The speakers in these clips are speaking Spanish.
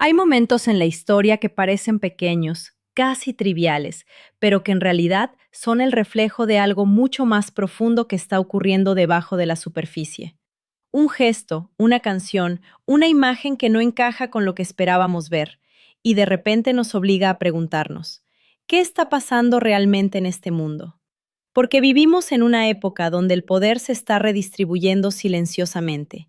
Hay momentos en la historia que parecen pequeños, casi triviales, pero que en realidad son el reflejo de algo mucho más profundo que está ocurriendo debajo de la superficie. Un gesto, una canción, una imagen que no encaja con lo que esperábamos ver, y de repente nos obliga a preguntarnos, ¿qué está pasando realmente en este mundo? Porque vivimos en una época donde el poder se está redistribuyendo silenciosamente,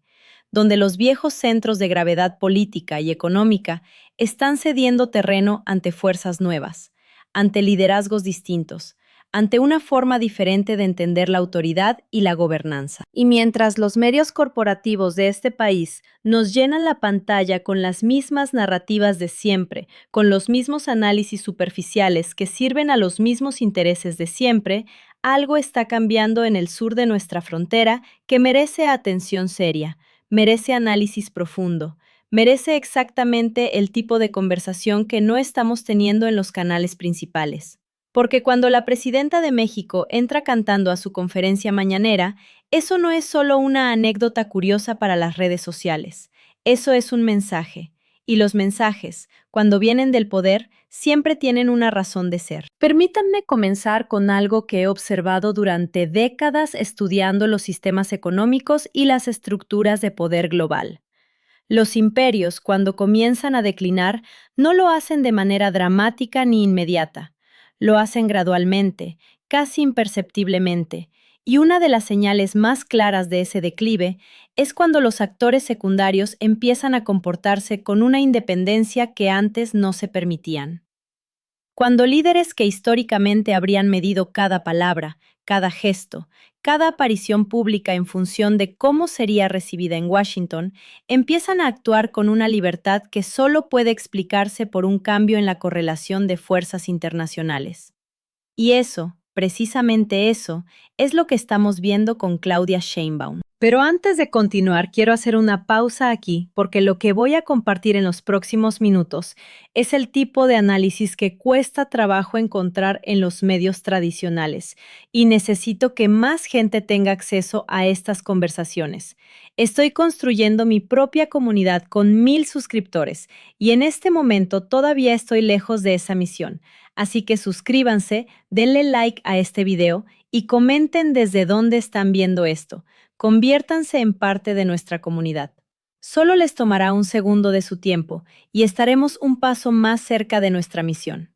donde los viejos centros de gravedad política y económica están cediendo terreno ante fuerzas nuevas, ante liderazgos distintos, ante una forma diferente de entender la autoridad y la gobernanza. Y mientras los medios corporativos de este país nos llenan la pantalla con las mismas narrativas de siempre, con los mismos análisis superficiales que sirven a los mismos intereses de siempre, algo está cambiando en el sur de nuestra frontera que merece atención seria, merece análisis profundo, merece exactamente el tipo de conversación que no estamos teniendo en los canales principales. Porque cuando la presidenta de México entra cantando a su conferencia mañanera, eso no es solo una anécdota curiosa para las redes sociales, eso es un mensaje. Y los mensajes, cuando vienen del poder, siempre tienen una razón de ser. Permítanme comenzar con algo que he observado durante décadas estudiando los sistemas económicos y las estructuras de poder global. Los imperios, cuando comienzan a declinar, no lo hacen de manera dramática ni inmediata. Lo hacen gradualmente, casi imperceptiblemente, y una de las señales más claras de ese declive es cuando los actores secundarios empiezan a comportarse con una independencia que antes no se permitían. Cuando líderes que históricamente habrían medido cada palabra, cada gesto, cada aparición pública en función de cómo sería recibida en Washington, empiezan a actuar con una libertad que solo puede explicarse por un cambio en la correlación de fuerzas internacionales. Y eso, precisamente eso, es lo que estamos viendo con Claudia Sheinbaum. Pero antes de continuar, quiero hacer una pausa aquí, porque lo que voy a compartir en los próximos minutos es el tipo de análisis que cuesta trabajo encontrar en los medios tradicionales, y necesito que más gente tenga acceso a estas conversaciones. Estoy construyendo mi propia comunidad con 1000 suscriptores, y en este momento todavía estoy lejos de esa misión. Así que suscríbanse, denle like a este video y comenten desde dónde están viendo esto. Conviértanse en parte de nuestra comunidad. Solo les tomará un segundo de su tiempo y estaremos un paso más cerca de nuestra misión.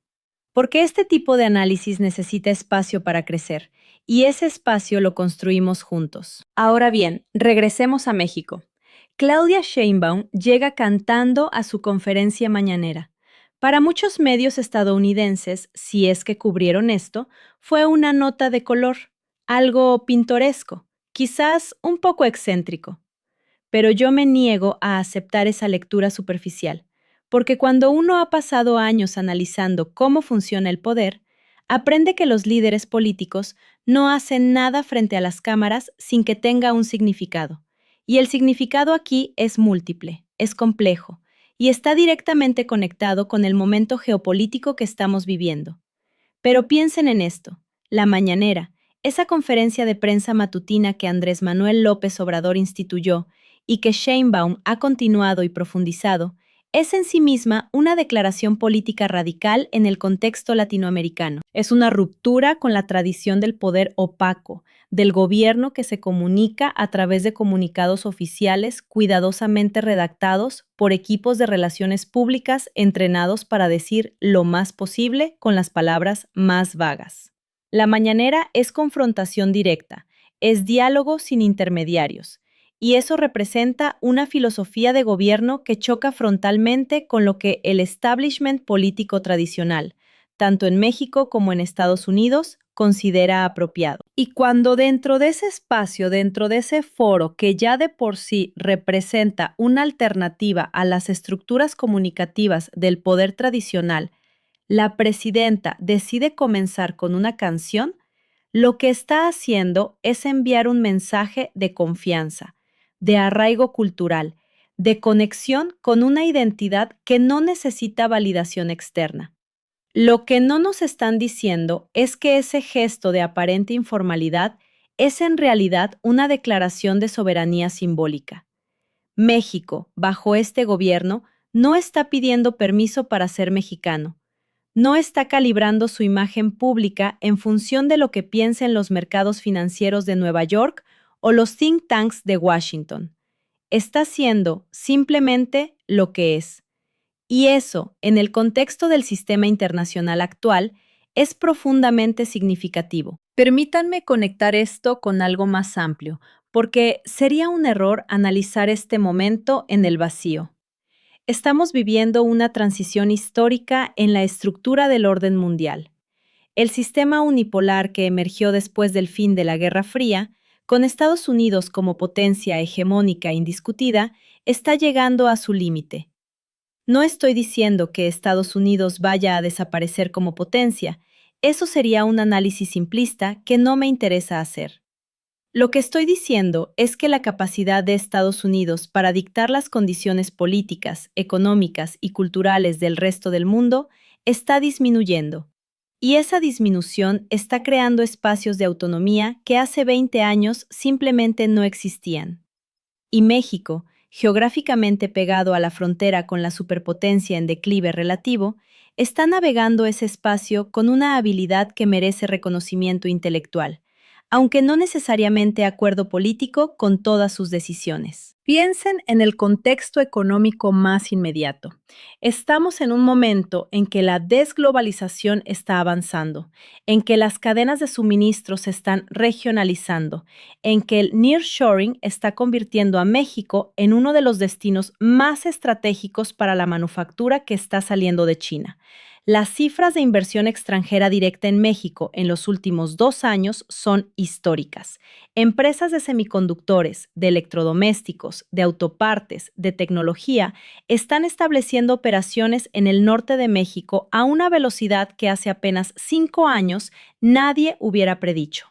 Porque este tipo de análisis necesita espacio para crecer, y ese espacio lo construimos juntos. Ahora bien, regresemos a México. Claudia Sheinbaum llega cantando a su conferencia mañanera. Para muchos medios estadounidenses, si es que cubrieron esto, fue una nota de color, algo pintoresco, quizás un poco excéntrico. Pero yo me niego a aceptar esa lectura superficial, porque cuando uno ha pasado años analizando cómo funciona el poder, aprende que los líderes políticos no hacen nada frente a las cámaras sin que tenga un significado. Y el significado aquí es múltiple, es complejo, y está directamente conectado con el momento geopolítico que estamos viviendo. Pero piensen en esto, la mañanera, esa conferencia de prensa matutina que Andrés Manuel López Obrador instituyó y que Sheinbaum ha continuado y profundizado, es en sí misma una declaración política radical en el contexto latinoamericano. Es una ruptura con la tradición del poder opaco, del gobierno que se comunica a través de comunicados oficiales cuidadosamente redactados por equipos de relaciones públicas entrenados para decir lo más posible con las palabras más vagas. La mañanera es confrontación directa, es diálogo sin intermediarios, y eso representa una filosofía de gobierno que choca frontalmente con lo que el establishment político tradicional, tanto en México como en Estados Unidos, considera apropiado. Y cuando dentro de ese espacio, dentro de ese foro que ya de por sí representa una alternativa a las estructuras comunicativas del poder tradicional, la presidenta decide comenzar con una canción, lo que está haciendo es enviar un mensaje de confianza, de arraigo cultural, de conexión con una identidad que no necesita validación externa. Lo que no nos están diciendo es que ese gesto de aparente informalidad es en realidad una declaración de soberanía simbólica. México, bajo este gobierno, no está pidiendo permiso para ser mexicano. No está calibrando su imagen pública en función de lo que piensen los mercados financieros de Nueva York o los think tanks de Washington. Está haciendo simplemente lo que es. Y eso, en el contexto del sistema internacional actual, es profundamente significativo. Permítanme conectar esto con algo más amplio, porque sería un error analizar este momento en el vacío. Estamos viviendo una transición histórica en la estructura del orden mundial. El sistema unipolar que emergió después del fin de la Guerra Fría, con Estados Unidos como potencia hegemónica indiscutida, está llegando a su límite. No estoy diciendo que Estados Unidos vaya a desaparecer como potencia. Eso sería un análisis simplista que no me interesa hacer. Lo que estoy diciendo es que la capacidad de Estados Unidos para dictar las condiciones políticas, económicas y culturales del resto del mundo está disminuyendo. Y esa disminución está creando espacios de autonomía que hace 20 años simplemente no existían. Y México, geográficamente pegado a la frontera con la superpotencia en declive relativo, está navegando ese espacio con una habilidad que merece reconocimiento intelectual, aunque no necesariamente acuerdo político con todas sus decisiones. Piensen en el contexto económico más inmediato. Estamos en un momento en que la desglobalización está avanzando, en que las cadenas de suministro se están regionalizando, en que el nearshoring está convirtiendo a México en uno de los destinos más estratégicos para la manufactura que está saliendo de China. Las cifras de inversión extranjera directa en México en los últimos 2 años son históricas. Empresas de semiconductores, de electrodomésticos, de autopartes, de tecnología, están estableciendo operaciones en el norte de México a una velocidad que hace apenas 5 años nadie hubiera predicho.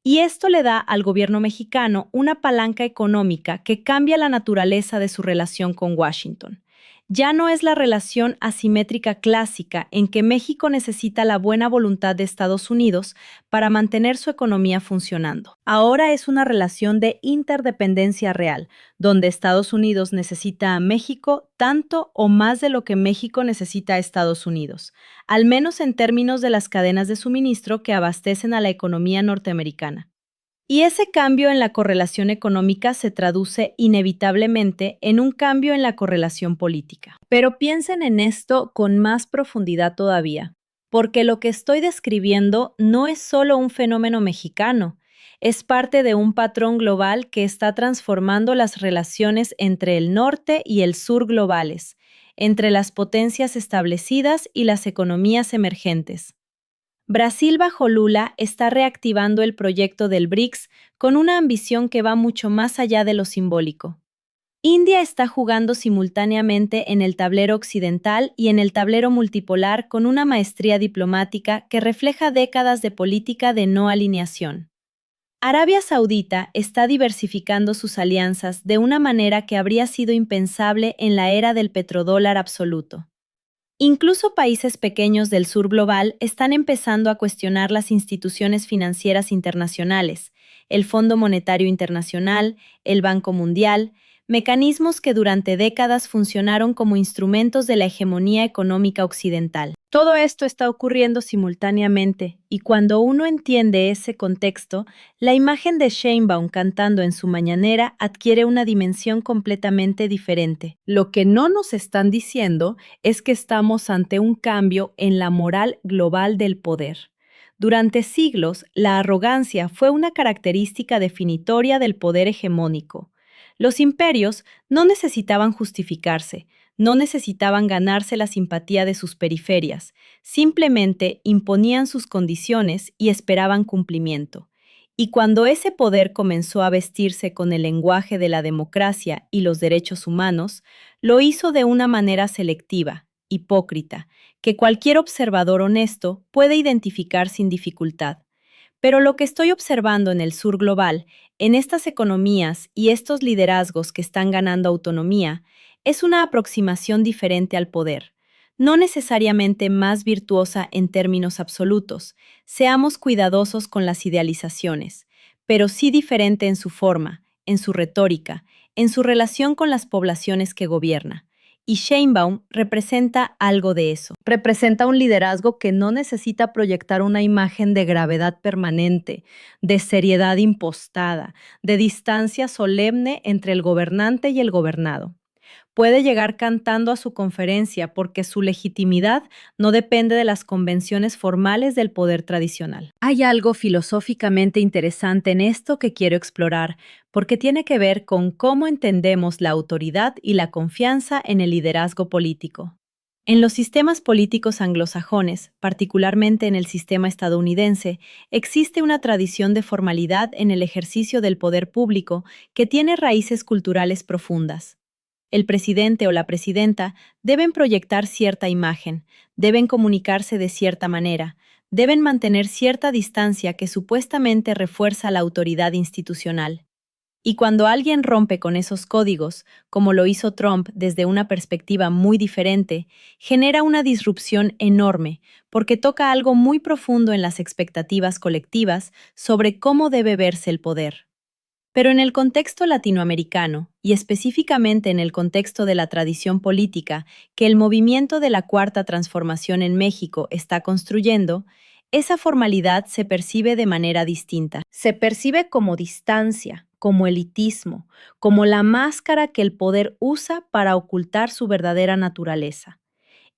Y esto le da al gobierno mexicano una palanca económica que cambia la naturaleza de su relación con Washington. Ya no es la relación asimétrica clásica en que México necesita la buena voluntad de Estados Unidos para mantener su economía funcionando. Ahora es una relación de interdependencia real, donde Estados Unidos necesita a México tanto o más de lo que México necesita a Estados Unidos, al menos en términos de las cadenas de suministro que abastecen a la economía norteamericana. Y ese cambio en la correlación económica se traduce inevitablemente en un cambio en la correlación política. Pero piensen en esto con más profundidad todavía, porque lo que estoy describiendo no es solo un fenómeno mexicano, es parte de un patrón global que está transformando las relaciones entre el norte y el sur globales, entre las potencias establecidas y las economías emergentes. Brasil bajo Lula está reactivando el proyecto del BRICS con una ambición que va mucho más allá de lo simbólico. India está jugando simultáneamente en el tablero occidental y en el tablero multipolar con una maestría diplomática que refleja décadas de política de no alineación. Arabia Saudita está diversificando sus alianzas de una manera que habría sido impensable en la era del petrodólar absoluto. Incluso países pequeños del sur global están empezando a cuestionar las instituciones financieras internacionales, el Fondo Monetario Internacional, el Banco Mundial, mecanismos que durante décadas funcionaron como instrumentos de la hegemonía económica occidental. Todo esto está ocurriendo simultáneamente, y cuando uno entiende ese contexto, la imagen de Sheinbaum cantando en su mañanera adquiere una dimensión completamente diferente. Lo que no nos están diciendo es que estamos ante un cambio en la moral global del poder. Durante siglos, la arrogancia fue una característica definitoria del poder hegemónico. Los imperios no necesitaban justificarse, no necesitaban ganarse la simpatía de sus periferias, simplemente imponían sus condiciones y esperaban cumplimiento. Y cuando ese poder comenzó a vestirse con el lenguaje de la democracia y los derechos humanos, lo hizo de una manera selectiva, hipócrita, que cualquier observador honesto puede identificar sin dificultad. Pero lo que estoy observando en el sur global, en estas economías y estos liderazgos que están ganando autonomía, es una aproximación diferente al poder, no necesariamente más virtuosa en términos absolutos, seamos cuidadosos con las idealizaciones, pero sí diferente en su forma, en su retórica, en su relación con las poblaciones que gobierna. Y Sheinbaum representa algo de eso. Representa un liderazgo que no necesita proyectar una imagen de gravedad permanente, de seriedad impostada, de distancia solemne entre el gobernante y el gobernado. Puede llegar cantando a su conferencia porque su legitimidad no depende de las convenciones formales del poder tradicional. Hay algo filosóficamente interesante en esto que quiero explorar, porque tiene que ver con cómo entendemos la autoridad y la confianza en el liderazgo político. En los sistemas políticos anglosajones, particularmente en el sistema estadounidense, existe una tradición de formalidad en el ejercicio del poder público que tiene raíces culturales profundas. El presidente o la presidenta deben proyectar cierta imagen, deben comunicarse de cierta manera, deben mantener cierta distancia que supuestamente refuerza la autoridad institucional. Y cuando alguien rompe con esos códigos, como lo hizo Trump desde una perspectiva muy diferente, genera una disrupción enorme, porque toca algo muy profundo en las expectativas colectivas sobre cómo debe verse el poder. Pero en el contexto latinoamericano, y específicamente en el contexto de la tradición política que el movimiento de la Cuarta Transformación en México está construyendo, esa formalidad se percibe de manera distinta. Se percibe como distancia, como elitismo, como la máscara que el poder usa para ocultar su verdadera naturaleza.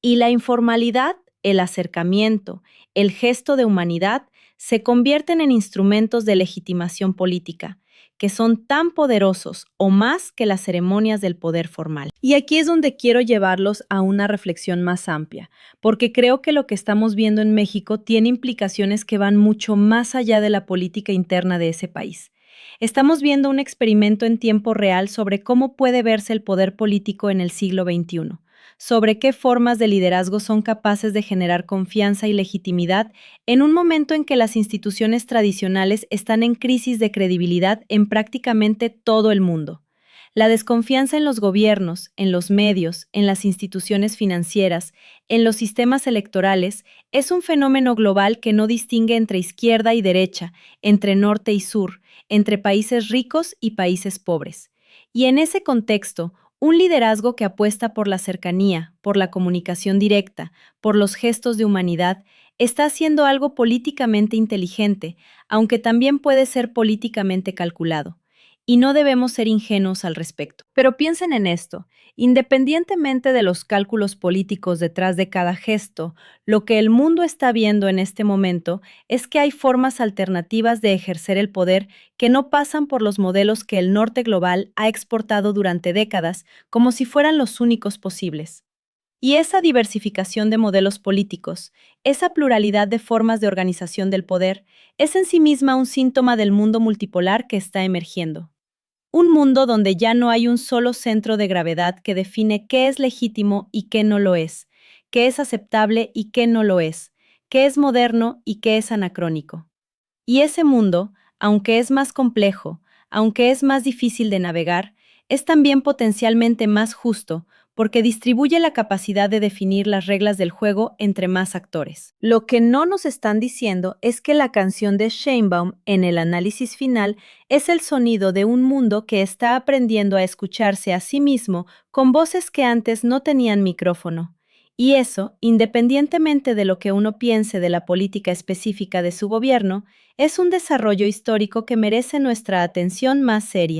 Y la informalidad, el acercamiento, el gesto de humanidad se convierten en instrumentos de legitimación política, que son tan poderosos o más que las ceremonias del poder formal. Y aquí es donde quiero llevarlos a una reflexión más amplia, porque creo que lo que estamos viendo en México tiene implicaciones que van mucho más allá de la política interna de ese país. Estamos viendo un experimento en tiempo real sobre cómo puede verse el poder político en el siglo XXI, sobre qué formas de liderazgo son capaces de generar confianza y legitimidad en un momento en que las instituciones tradicionales están en crisis de credibilidad en prácticamente todo el mundo. La desconfianza en los gobiernos, en los medios, en las instituciones financieras, en los sistemas electorales, es un fenómeno global que no distingue entre izquierda y derecha, entre norte y sur, entre países ricos y países pobres. Y en ese contexto, un liderazgo que apuesta por la cercanía, por la comunicación directa, por los gestos de humanidad, está haciendo algo políticamente inteligente, aunque también puede ser políticamente calculado. Y no debemos ser ingenuos al respecto. Pero piensen en esto, independientemente de los cálculos políticos detrás de cada gesto, lo que el mundo está viendo en este momento es que hay formas alternativas de ejercer el poder que no pasan por los modelos que el norte global ha exportado durante décadas como si fueran los únicos posibles. Y esa diversificación de modelos políticos, esa pluralidad de formas de organización del poder, es en sí misma un síntoma del mundo multipolar que está emergiendo. Un mundo donde ya no hay un solo centro de gravedad que define qué es legítimo y qué no lo es, qué es aceptable y qué no lo es, qué es moderno y qué es anacrónico. Y ese mundo, aunque es más complejo, aunque es más difícil de navegar, es también potencialmente más justo, porque distribuye la capacidad de definir las reglas del juego entre más actores. Lo que no nos están diciendo es que la canción de Sheinbaum en el análisis final es el sonido de un mundo que está aprendiendo a escucharse a sí mismo con voces que antes no tenían micrófono. Y eso, independientemente de lo que uno piense de la política específica de su gobierno, es un desarrollo histórico que merece nuestra atención más seria.